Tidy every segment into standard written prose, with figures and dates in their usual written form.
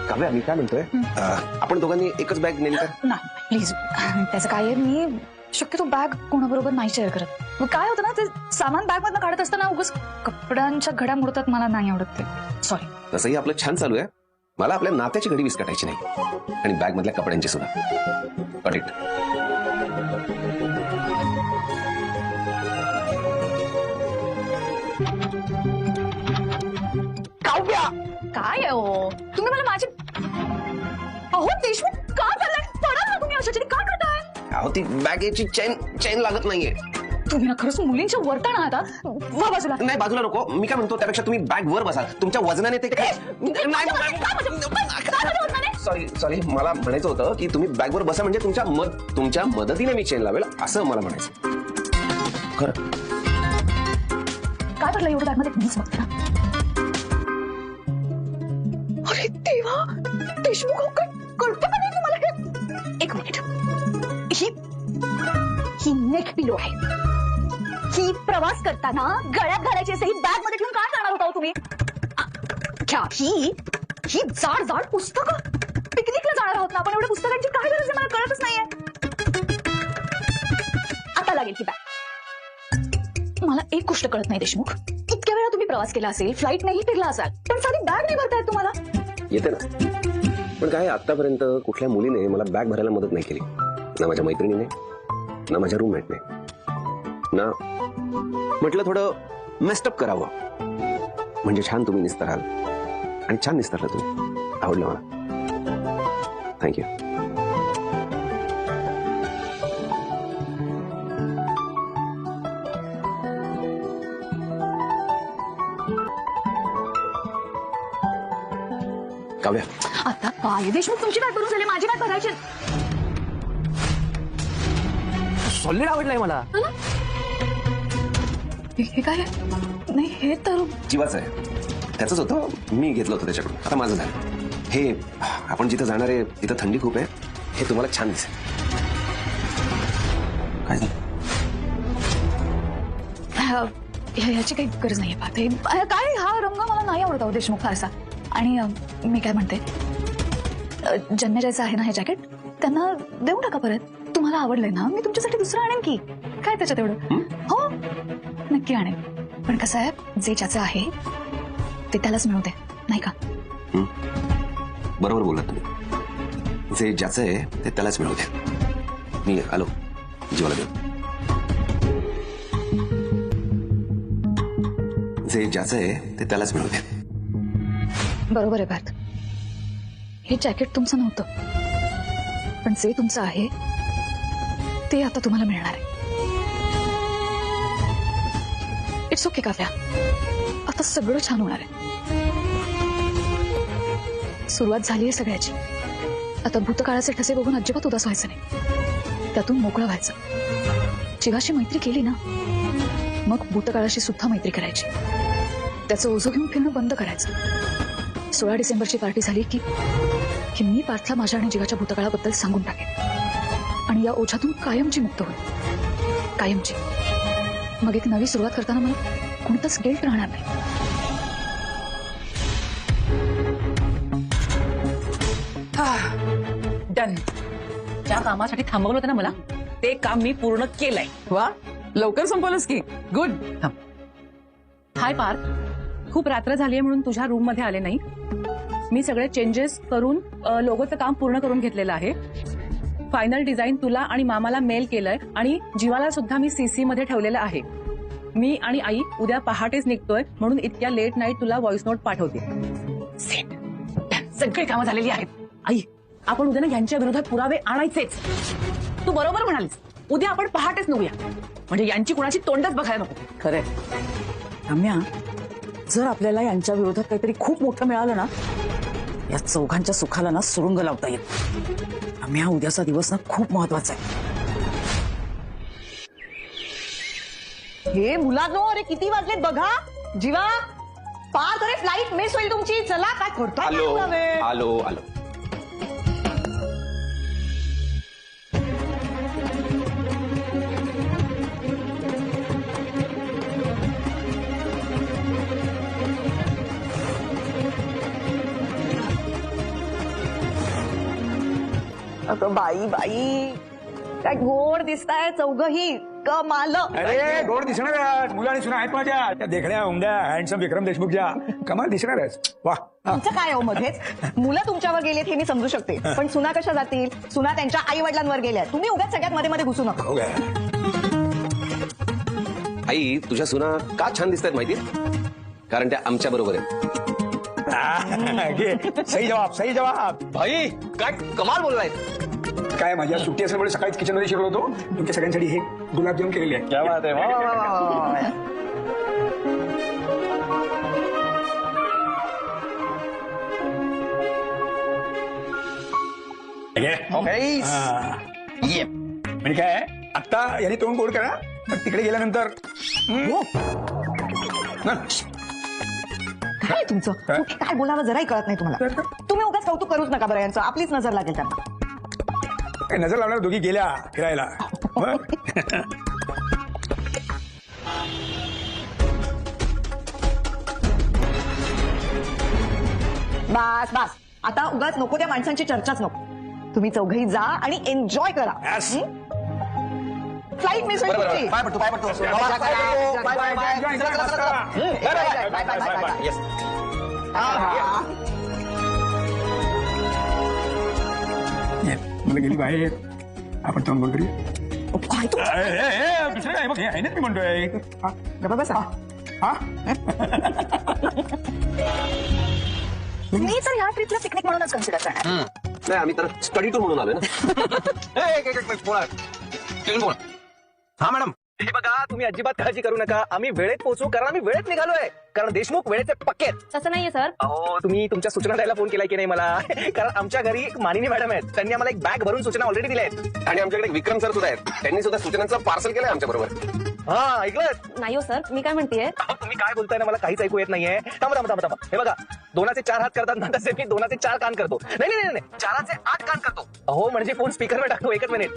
काव्या, मी काय म्हणतोय, आपण दोघांनी एकच बॅग नेली तर? नाही प्लीज, त्याचं काय आहे, मी शक्यतो बॅग कोणाबरोबर नाही शेअर करत. मग काय होतं ना, ते सामान बॅग मधनं काढत असताना उगाच कपड्यांच्या घड्या मुडतात, मला नाही आवडत ते. सॉरी. तसंही आपलं छान चालू आहे. मला आपल्या नात्याची घडी विस्कटायची नाही, आणि बॅग मधल्या कपड्यांची सुद्धा. Got it. काव्या, काय आहे हो तुम्ही, मला माझी अहो देशमुख का करताय? पडा ना तुम्ही अशाची, काय करताय? अहो, ती बॅगेची चेन लागत नाहीये. तुम्ही ना खरंच मुलींच्या वरता ना आता. वा बाजूला. नाही, बाजूला नको. मी काय म्हणतो, त्यापेक्षा तुम्ही बॅग वर बसा. तुमच्या वजनाने ते सॉरी मला म्हणायचं होतं की तुम्ही बॅग वर बसा, म्हणजे तुमच्या मदतीने मी चेन लावेल, असं मला म्हणायचं. खरं काय म्हटलं एवढं बॅगमध्ये? मीच बघते ना. अरे देवा, देशमुख काय कळतं का नाही तुम्हाला हे? एक मिनिट. ही नेक पिलो आहे. ही प्रवास करताना गळ्यात घालायची असे, ही बॅग मध्ये ठेवून काय करणार होता तुम्ही? ही जाड जाड पुस्तकं. पिकनिकला जाणार आहोत ना आपण, एवढ्या पुस्तकांची काय गरज आहे, मला कळतच नाहीये. आता लागेल की बॅग. मला एक गोष्ट कळत नाही देशमुख, इतक्या वेळा तुम्ही प्रवास केला असेल, फ्लाईट नाही फिरला असाल, पण साधी बॅग नाही भरतायत तुम्हाला. येते ना, पण काय आतापर्यंत कुठल्या मुलीने मला बॅग भरायला मदत नाही केली. ना माझ्या मैत्रिणीने, ना माझ्या रूममेटने, ना म्हटलं थोडं मेस्टअप करावं, म्हणजे छान तुम्ही निस्तराल. आणि छान निस्तरलं तुम्ही, आवडलं मला. थँक्यू. काव्या, आता काय देशमुख, तुमची बॅग भरून झाली, माझी बॅग भरायची. सॉलिड आवडलाय मला. हे काय आहे? नाही, हे तर जीवाचं आहे. त्याचंच होतं, मी घेतलं होतं त्याच्याकडून. आता माझं झालं. हे आपण जिथं जाणार आहे तिथं थंडी खूप आहे, हे तुम्हाला छान दिसेल. काय झालं? ह्याची काही गरज नाहीये. पाहते काय, हा रंग मला नाही आवडतो देशमुख फारसा. आणि मी काय म्हणते, जन्मजायचं आहे ना हे जॅकेट, त्यांना देऊ टाका परत. तुम्हाला आवडलंय ना, मी तुमच्यासाठी दुसरं आणेन की. काय त्याच्यात एवढं? हो नक्की आणेन, पण कसं आहे, जे ज्याचं आहे ते त्यालाच मिळू दे, नाही का? बरोबर बोललात तुम्ही. जे ज्याचं आहे ते त्यालाच मिळू दे. मी आलो जीवाला देऊ. जे ज्याचं आहे ते त्यालाच मिळू दे. बरोबर आहे पार्थ, हे जॅकेट तुमचं नव्हतं, पण जे तुमचं आहे ते आता तुम्हाला मिळणार आहे. इट्स ओके काव्या, आता सगळं छान होणार आहे. सुरुवात झाली आहे सगळ्याची. आता भूतकाळाचे ठसे बघून अजिबात उदास व्हायचं नाही, त्यातून मोकळं व्हायचं. जीवाशी मैत्री केली ना, मग भूतकाळाशी सुद्धा मैत्री करायची. त्याचं ओझं घेऊन फिरणं बंद करायचं. 16 डिसेंबरची पार्टी झाली की मी पार्थला माझ्या आणि जीवाच्या भूतकाळाबद्दल सांगून टाकेन, आणि या ओझ्यातून कायमची मुक्त होईल. कायमची. मग एक नवी सुरुवात करताना मला कोणताच गिल्ट राहणार नाही. डन. ज्या कामासाठी थांबवलं होतं ना मला, ते काम मी पूर्ण केलंय. वा, लवकर संपवलंस की. गुड. हाय पार्थ, खूप रात्र झालीये म्हणून तुझ्या रूम मध्ये आले नाही. मी सगळे चेंजेस करून लोगोचं काम पूर्ण करून घेतलेलं आहे. फायनल डिझाईन तुला आणि मामाला मेल केलंय, आणि जीवाला सुद्धा मी सीसी मध्ये ठेवलेलं आहे. मी आणि आई उद्या पहाटेच निघतोय, म्हणून इतक्या लेट नाईट तुला व्हॉइस नोट पाठवते. सेट. सगळी कामं झालेली आहेत. आई, आपण उद्या ना यांच्या विरोधात पुरावे आणायचेच. तू बरोबर म्हणालीस, उद्या आपण पहाटेच निघूया, म्हणजे यांची कुणाची तोंडच बघायला नको. खरंय रम्या, जर आपल्याला यांच्या विरोधात काहीतरी खूप मोठं मिळालं ना, या चौघांच्या सुखाला ना सुरुंग लावता येईल. रम्या, उद्याचा दिवस ना खूप महत्वाचा आहे. हे मुलांनो, अरे किती वाजलेत बघा. जीवा, पार्थ, अरे फ्लाईट मिस होईल तुमची. चला, काय करताय? आलो. अगं बाई बाई, काय गोड दिसताय चौघही कमाल. अरे गोड दिसणारच. मुलं आणि सुना आहेत माझ्या, त्या देखण्या उमद्या हँडसम विक्रम देशमुखच्या. कमाल दिसणारच. वा तुमचं काय हो मध्येच? मुलं तुमच्यावर गेलेत हे मी समजू शकते, पण सुना कशा जातील? सुना त्यांच्या आई वडिलांवर गेल्या. तुम्ही उगाच सगळ्यात मध्ये मध्ये घुसू नका. हो काय. आई तुझ्या सुना का छान दिसतात माहिती? कारण त्या आमच्या बरोबर आहेत. घे. सही जवाब, सही जवाब. भाई काय कमाल बोललाय. काय माझ्या सुट्टी असल्यामुळे सकाळीच किचन मध्ये शिरलो होतो. तुमच्या सगळ्यांसाठी हे गुलाबजाम केलेले आहे. क्या बात आहे. वा, वा, वा, वा, वा. घे. हा. म्हणजे काय आता याने तोंड गोड करा, तर तिकडे गेल्यानंतर ना. काय तुमचं? काय? काय बोलावं जराही कळत नाही तुम्हाला. तुम्ही उगाच कौतुक करूच नका बरं यांचं. आपलीच नजर लागेल त्यांना. काय नजर लावणार, दोघी गेल्या फिरायला. मग? बस बस, आता उगाच नको त्या माणसांची चर्चाच नको. तुम्ही चौघही जा आणि एन्जॉय करा. Yes. फ्लाईट मिस होईल तुमची. पाय पडतो, पाय पडतो. Bye, bye, bye, bye. चला, चला, चला, चला. Bye, bye, bye, bye, bye. Yes. ये, मुलं गेली बाहेर, आपण तोंड गोड करूया. काय तू? दुसरं काय मग हे आहे ना मी म्हणतोय. हा, गप्पा बसा. हा मी तर ह्या ट्रिपला पिकनिक म्हणूनच कन्सिडर करणार. नाही आम्ही तर स्टडी टूर म्हणून आलोय ना. हा मॅडम, हे बघा तुम्ही अजिबात काळजी करू नका. आम्ही वेळेत पोहोचू, कारण आम्ही वेळेत निघालोय. कारण देशमुख वेळेचे पक्के आहेत. तसं नाहीये सर. अहो तुम्ही तुमच्या सूचना द्यायला फोन केलाय की नाही मला? कारण आमच्या घरी एक मानिनी मॅडम आहेत. त्यांनी आम्हाला एक बॅग भरून सूचना ऑलरेडी दिल्या आहेत. आणि आमच्याकडे एक विक्रम सर सुद्धा आहेत. त्यांनी सुद्धा सूचनांचं पार्सल केलंय आमच्या बरोबर. हा ऐकलं? नाही हो सर, मी काय म्हणतेय, तुम्ही काय बोलताय ना, मला काहीच ऐकू येत नाहीये. थांबा थांबा थांबा थांबा. हे बघा, 2चे 4 हात करतात ना, तसे मी 2चे 4 कान करतो. नाही नाही नाही, 4चे 8 कान करतो. अहो म्हणजे फोन स्पीकरवर टाकतो. एकच मिनिट.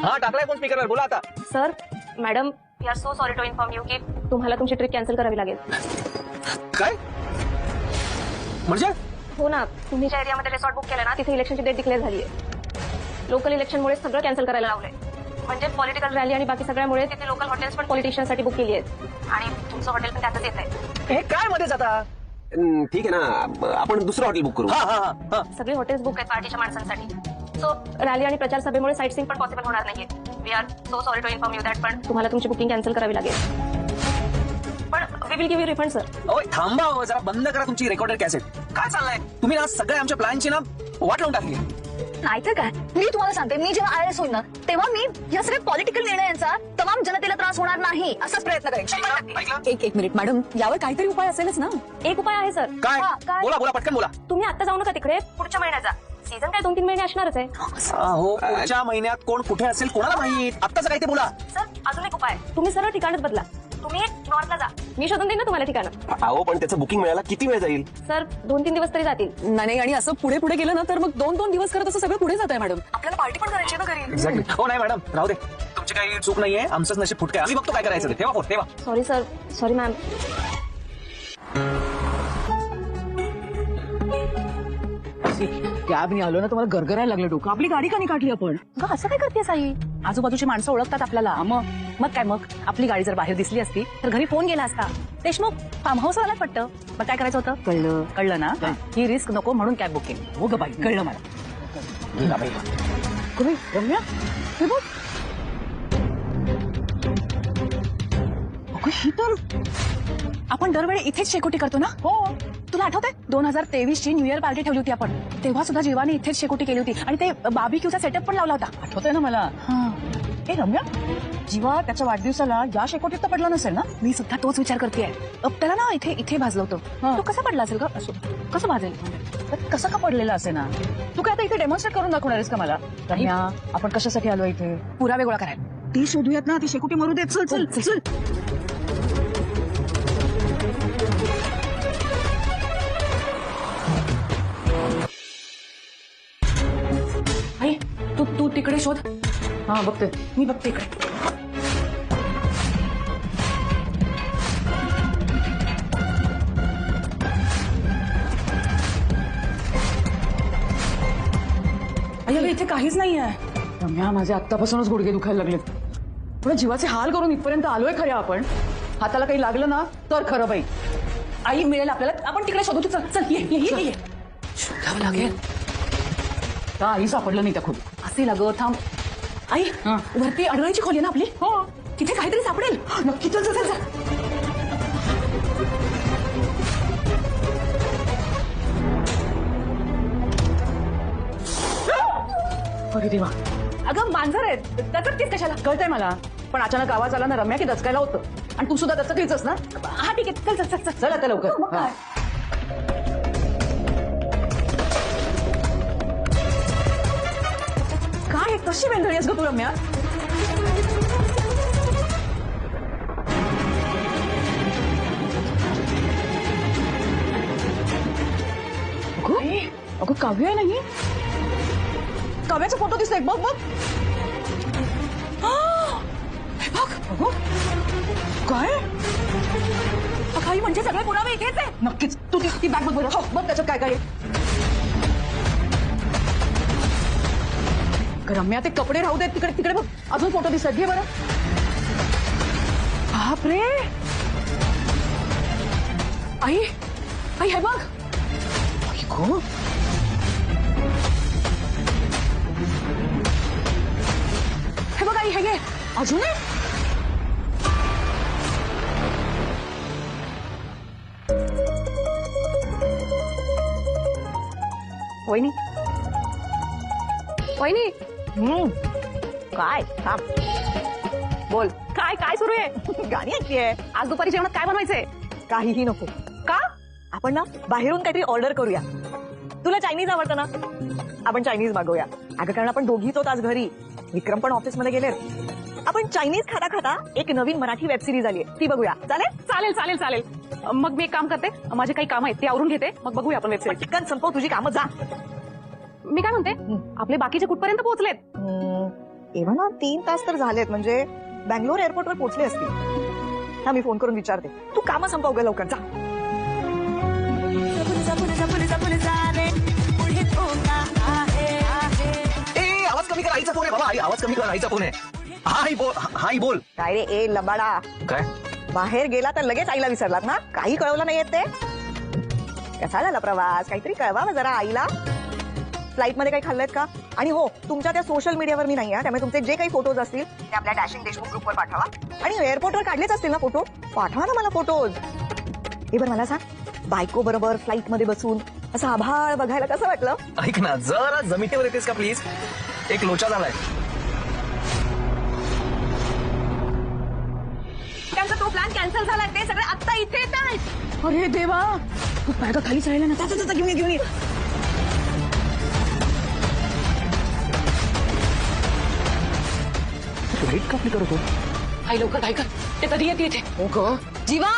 हा टाकलाय फोन स्पीकरवर. बोला आता. Sir, madam, we are so sorry to inform you की तुम्हाला तुमची ट्रिप कॅन्सल करावी लागेल. काय म्हणजे? हो ना, तुम्ही ज्या एरियामध्ये रिसॉर्ट बुक केलं ना, तिथे इलेक्शनची डेट डिक्लेअर झाली आहे. लोकल इलेक्शनमुळे सगळं कॅन्सल करायला लावलंय. म्हणजे पॉलिटिकल रॅली आणि बाकी सगळ्यामुळे तिथे लोकल हॉटेल्स पण पॉलिटिशियनसाठी बुक केली आहेत. आणि तुमचं हॉटेल पण त्यातच येत आहे. हे काय मध्येच आता? ठीक आहे ना, आपण दुसरं हॉटेल बुक करू. हा हा हा हा. सगळे हॉटेल्स बुक आहेत पार्टीच्या माणसांसाठी. सो रॅली आणि प्रचार सभेमुळे साईट सीइंग पण पॉसिबल होणार नाहीये. We are so sorry to inform you that, पण तुम्हाला तुमची बुकिंग कॅन्सल करावी लागेल. पण we will give you refund sir. ओय थांबा हो, जरा बंद करा तुमची रेकॉर्डेड कॅसेट. काय चाललंय? तुम्ही ना सगळ्या आमच्या प्लॅनची ना वाट लावून टाकली. नाहीतर काय, मी तुम्हाला सांगते, मी जेव्हा IAS होईल ना, तेव्हा मी या सगळ्या पॉलिटिकल निर्णयांचा तमाम जनतेला त्रास होणार नाही असाच प्रयत्न करेन. 100%. ऐकलं? एक मिनिट मॅडम, यावर काहीतरी उपाय असेलच ना. एक उपाय आहे सर. काय? हा, काय? बोला बोला पटकन बोला. तुम्ही आता जाऊ नका तिकडे, पुढच्या महिन्यात जा. सीझन काय 2-3 महिने असणारच आहे. हो पुढच्या महिन्यात कोण कुठे असेल कोणाला माहित. आत्ताच काय ते बोला. सर, अजून एक उपाय. तुम्ही सरळ ठिकाणच बदला. तुम्ही नॉर्थला जा. मी शोधून देईन ना तुम्हाला ठिकाणं. अहो पण त्याचं बुकिंग मिळायला किती वेळ जाईल? सर, 2-3 दिवस तरी जातील. नाही, आणि असं पुढे पुढे गेलं ना, तर मग 2-2 दिवस करत असं सगळं पुढे जात आहे मॅडम. आपल्याला पार्टी पण करायची ना घरी. एक्झॅक्टली. हो नाही मॅडम, राहू दे. तुमची काही चूक नाहीये. आमचंच नशीब फुटकं आहे. आम्ही बघतो काय करायचं ते. ठेवा फोन ठेवा. Sorry sir, sorry ma'am. कॅबने आलो ना, तुम्हाला गरगरायला लागलं डोकं. आपली गाडी का नाही काढली आपण? अगं असं काय करतेस आई? आजूबाजूची माणसं ओळखतात आपल्याला. मग काय, मग आपली गाडी जर बाहेर दिसली असती तर घरी फोन गेला असता. देशमुख फार्म हाऊस आलाच वाटतं. मग काय करायचं होतं? कळलं ना. ही रिस्क नको म्हणून कॅब बुक केली. हो ग बाई, कळलं मला. रम्या, हे बघ. ही तर आपण दरवेळी इथेच शेकोटी करतो ना. हो, तुला आठवतंय 2023ची न्यू इयर पार्टी ठेवली होती आपण. तेव्हा सुद्धा जीवाने इथेच शेकोटी केली होती आणि ते बार्बिक्यूचा सेटअप पण लावला होता. आठवतंय ना मला. हे रम्या, जीवा त्याच्या वाढदिवसाला या शेकोटीत तर पडला नसेल ना? मी सुद्धा तोच विचार करतेय. त्याला ना इथे भाजलं होतं. तो कसा पडला असेल का? कसं भाजेल? कसं का पडलेलं असे ना? तू काय आता इथे डेमॉन्स्ट्रेट करून दाखवणार आहेस का मला? रम्या, आपण कशासाठी आलो इथे? पुरावे गोळा करायला. ती शोधूयात ना, ती शेकोटी मरू देत. चल चल चल. आई, तू तिकडे शोध. हा बघते. मी बघते इकडे. आई, अगं इथे काहीच नाहीये. रम्या, माझे आत्तापासूनच गुडघे दुखायला लागलेत. पण जीवाचे हाल करून इथपर्यंत आलोय खऱ्या आपण. हाताला काही लागलं ना तर खरं बाई. आई मिळेल आपल्याला, आपण तिकडे शोधू. चल चल, ये. शोधावं लागेल. का आई सापडलं नाही त्या खोलीत? असेल अगं, थांब. आई, वरती अडवायची खोली आहे ना आपली? हो. तिथे काहीतरी सापडेल नक्की. चल चल चल. अरे देवा, अगं मांजर आहे, दचकतीस कशाला? कळतंय मला, पण अचानक आवाज आला ना रम्या की दचकायला होतं. आणि तू सुद्धा दचकायचंस ना. हा ठीक आहे, चल चल चल चल. चल आता लवकर. मग काय? काय कशी वेंधळी आहेस ग तू रम्या? अगं काव्य आहे नाही. काव्याचा फोटो दिसतोय, बघ बघ. हे बघ. अगं, काय काही म्हणजे सगळे पुरावे इथेच आहे. नक्कीच. तू ती बॅग बघ बरं. हो, बघ त्याच्यात काय काय आहे. रम्या, ते कपडे राहू देत, तिकडे तिकडे बघ. अजून फोटो दिसत. घे बरं. बापरे, आई आई हे बघ. गो, हे बघ आई, हे घे. अजून आहे. वहिनी वहिनी, काय थांब. बोल. काय काय सुरू आहे? गाणी ऐकतीये. आज दुपारी जेवणात काय बनवायचंय? काहीही नको. का? आपण ना बाहेरून काहीतरी ऑर्डर करूया. तुला चायनीज आवडतं ना, आपण चायनीज मागवूया. अगं कारण आपण दोघीच होत आज घरी. विक्रम पण ऑफिसमध्ये गेलेत. आपण चायनीज खाता खाता एक नवीन मराठी वेब सिरीज आली आहे, ती बघूया. चालेल? चालेल चालेल चालेल. मग मी एक काम करते, माझे काही काम आहेत ते आवरून घेते, मग बघूया आपण पण वेबसाईट. चिकन संपव तुझी कामं. जा. मी काय म्हणते, आपले बाकीचे कुठपर्यंत पोहोचलेत? एव्हा ना 3 तास तर झालेत, म्हणजे बँगलोर एअरपोर्टवर पोहोचले असतील. हा, मी फोन करून विचारते. तू कामं संपव ग लवकर. जा. ए आवाज कमी कर, आईचा फोन आहे बाबा. आई आवाज कमी कर, आईचा फोन आहे. हा आई बोल. हा आई बोल. काय रे ए लबाडा, काय? बाहेर गेला तर लगेच आईला विसरलात ना? काही कळवलं नाही येत ते? कसा झाला प्रवास? काहीतरी कळवा ना जरा आईला. फ्लाईट मध्ये काही खाल्लंत का? आणि हो, तुमच्या त्या सोशल मीडियावर मी नाही आहे, त्यामुळे तुमचे जे काही फोटोज असतील ते आपल्या डॅशिंग देशमुख ग्रुपवर पाठवा. आणि एअरपोर्टवर काढलेच असतील ना फोटो, पाठवा ना मला फोटोज. हे बरं मला सांग, बायको बरोबर फ्लाईट मध्ये बसून असं आभाळ बघायला कसं वाटलं? ऐक ना, जरा जमिनीवर येतेस का प्लीज? एक लोचा झालाय. त्यांचा तो प्लॅन कॅन्सल झालाय. ते सगळे आत्ता इथे येत आहेत. अरे देवा, तू बॅगा खालीच राहिला ना. जा, घेऊन ये, घेऊन ये. फ्लाईट का आपली करतो? आई लवकर काय कर, ते कधी येते इथे? हो ग. जीवा